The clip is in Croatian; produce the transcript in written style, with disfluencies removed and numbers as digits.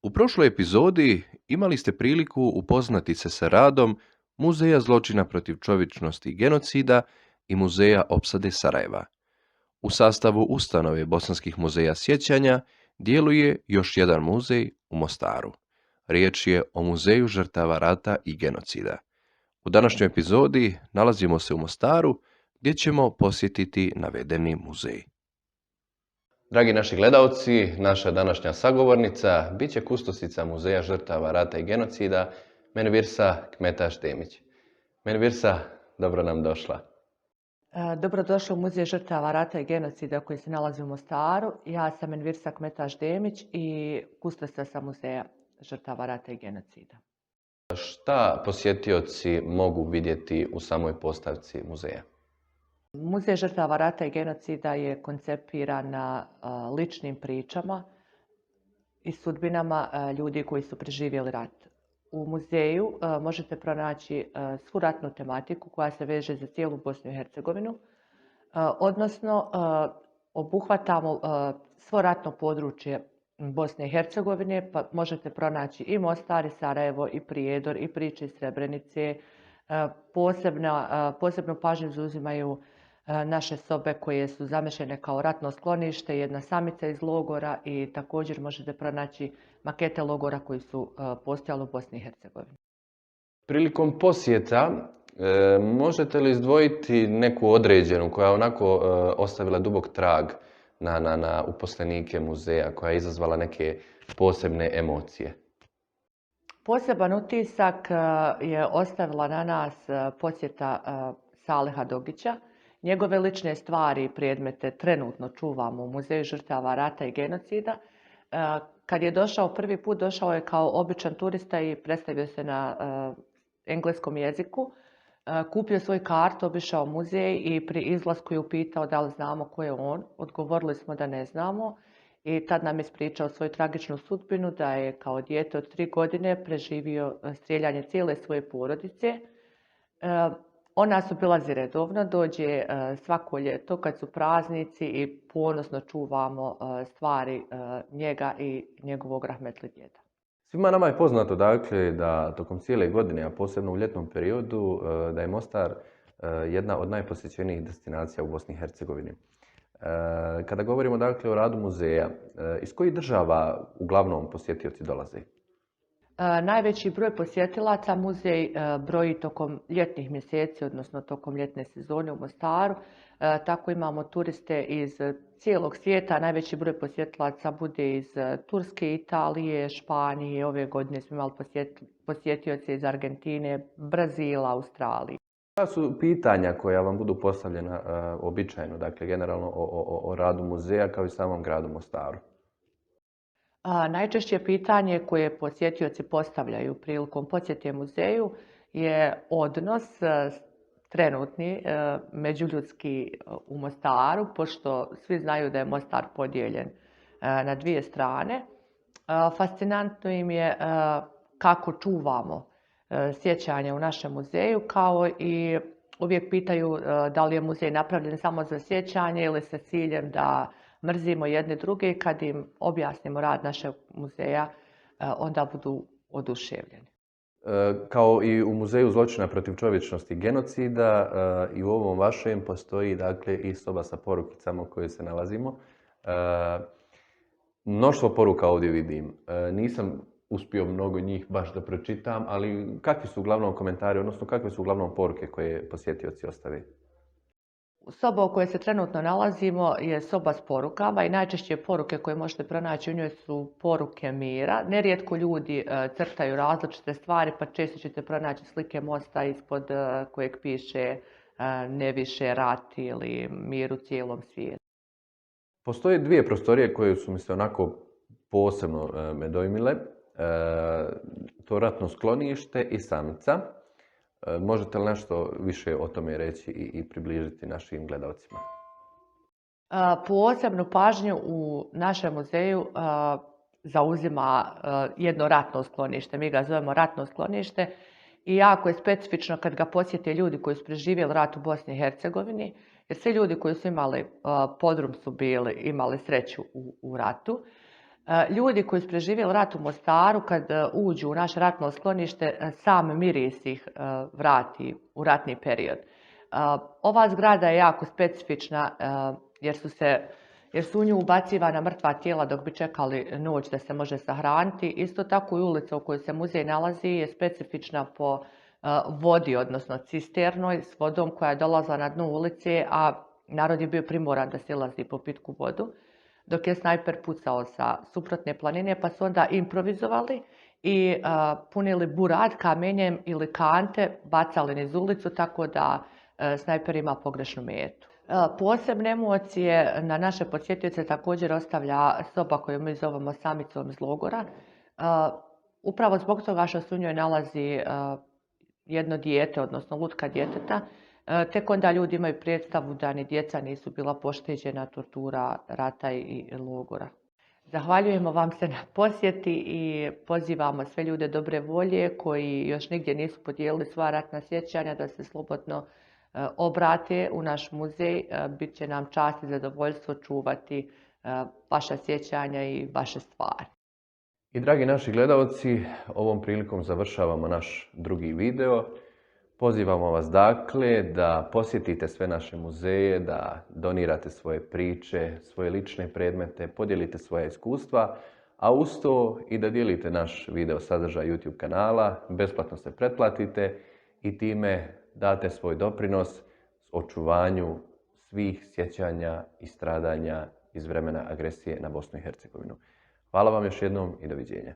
U prošloj epizodi imali ste priliku upoznati se sa radom Muzeja zločina protiv čovječnosti i genocida i Muzeja opsade Sarajeva. U sastavu ustanove Bosanskih muzeja sjećanja djeluje još jedan muzej u Mostaru. Riječ je o Muzeju žrtava rata i genocida. U današnjoj epizodi nalazimo se u Mostaru gdje ćemo posjetiti navedeni muzej. Dragi naši gledalci, naša današnja sagovornica bit će kustosica Muzeja žrtava rata i genocida Menvirsa Kmetaš Demić. Menvirsa, dobro nam došla. Dobrodošli u Muzej žrtava rata i genocida koji se nalazi u Mostaru. Ja sam Menvirsa Kmetaš Demić i kustosica sam Muzeja žrtava rata i genocida. Šta posjetioci mogu vidjeti u samoj postavci muzeja? Muzej žrtava rata i genocida je koncipiran na ličnim pričama i sudbinama ljudi koji su preživjeli rat. U muzeju možete pronaći svu ratnu tematiku koja se veže za cijelu Bosnu i Hercegovinu, odnosno obuhvatamo svo ratno područje Bosne i Hercegovine, pa možete pronaći i Mostar, i Sarajevo, i Prijedor, i priče iz Srebrenice. Posebnu pažnju zauzimaju naše sobe koje su zamešene kao ratno sklonište, jedna samica iz logora i također možete pronaći makete logora koji su postojali u Bosni i Hercegovini. Prilikom posjeta možete li izdvojiti neku određenu koja je onako ostavila dubok trag na uposlenike muzeja, koja je izazvala neke posebne emocije? Poseban utisak je ostavila na nas posjeta Saleha Dogića. Njegove lične stvari i predmete trenutno čuvamo u Muzeju žrtava rata i genocida. Kad je došao prvi put, došao je kao običan turista i predstavio se na engleskom jeziku. Kupio svoj kartu, obišao muzej i pri izlasku je upitao da li znamo ko je on. Odgovorili smo da ne znamo i tad nam je ispričao svoju tragičnu sudbinu, da je kao dijete od 3 godine preživio strijeljanje cijele svoje porodice. On nas obilazi redovno, dođe svako ljeto kad su praznici i ponosno čuvamo stvari njega i njegovog rahmetli djeda. Svima nama je poznato dakle da tokom cijele godine, a posebno u ljetnom periodu, da je Mostar jedna od najposjećenijih destinacija u Bosni i Hercegovini. Kada govorimo dakle o radu muzeja, iz kojih država uglavnom posjetioci dolaze? Najveći broj posjetilaca muzej broji tokom ljetnih mjeseci, odnosno tokom ljetne sezone u Mostaru. Tako imamo turiste iz cijelog svijeta. Najveći broj posjetilaca bude iz Turske, Italije, Španije. Ove godine smo imali posjetioce iz Argentine, Brazila, Australije. Koja su pitanja koja vam budu postavljena običajno, dakle generalno o radu muzeja kao i samom gradu Mostaru? Najčešće pitanje koje posjetioci postavljaju prilikom posjete muzeju je odnos trenutni međuljudski u Mostaru, pošto svi znaju da je Mostar podijeljen na 2 strane. Fascinantno im je kako čuvamo sjećanje u našem muzeju, kao i uvijek pitaju da li je muzej napravljen samo za sjećanje ili sa ciljem da mrzimo jedne druge. Kad im objasnimo rad našeg muzeja, onda budu oduševljeni. Kao i u Muzeju zločina protiv čovječnosti i genocida, i u ovom vašem postoji dakle i soba sa porukicama u kojoj se nalazimo. Mnoštvo poruka ovdje vidim. Nisam uspio mnogo njih baš da pročitam, ali kakvi su uglavnom komentari, odnosno kakve su uglavnom poruke koje posjetioci ostave? Soba u kojoj se trenutno nalazimo je soba s porukama i najčešće poruke koje možete pronaći u njoj su poruke mira. Nerijetko ljudi crtaju različite stvari, pa često ćete pronaći slike mosta ispod kojeg piše ne više rat ili mir u cijelom svijetu. Postoje 2 prostorije koje su mi se onako posebno me dojmile. To ratno sklonište i samica. Možete li nešto više o tome reći i približiti našim gledalcima? Posebnu pažnju u našem muzeju zauzima jedno ratno sklonište. Mi ga zovemo ratno sklonište i jako je specifično kad ga posjete ljudi koji su preživjeli rat u Bosni i Hercegovini, jer svi ljudi koji su imali podrum su imali sreću u ratu. Ljudi koji su preživjeli rat u Mostaru, kad uđu u naše ratno sklonište, sam miris ih vrati u ratni period. Ova zgrada je jako specifična jer su u nju ubacivana mrtva tijela dok bi čekali noć da se može sahraniti. Isto tako i ulica u kojoj se muzej nalazi je specifična po vodi, odnosno cisternoj s vodom koja je dolazila na dnu ulice, a narod je bio primoran da silazi po pitku vodu, dok je snajper pucao sa suprotne planine, pa su onda improvizovali i punili burad kamenjem ili kante, bacali niz ulicu, tako da snajper ima pogrešnu metu. Posebne emocije na naše posjetioce također ostavlja soba koju mi zovemo samicom iz logora. Upravo zbog toga što se u njoj nalazi jedno dijete, odnosno lutka djeteta, tek onda ljudi imaju predstavu da ni djeca nisu bila pošteđena tortura rata i logora. Zahvaljujemo vam se na posjeti i pozivamo sve ljude dobre volje koji još nigdje nisu podijelili svoja ratna sjećanja da se slobodno obrate u naš muzej. Bit će nam čast i zadovoljstvo čuvati vaša sjećanja i vaše stvari. I dragi naši gledalci, ovom prilikom završavamo naš drugi video. Pozivamo vas dakle da posjetite sve naše muzeje, da donirate svoje priče, svoje lične predmete, podijelite svoja iskustva, a uz to i da dijelite naš video sadržaj YouTube kanala, besplatno se pretplatite i time date svoj doprinos očuvanju svih sjećanja i stradanja iz vremena agresije na Bosnu i Hercegovinu. Hvala vam još jednom i doviđenja.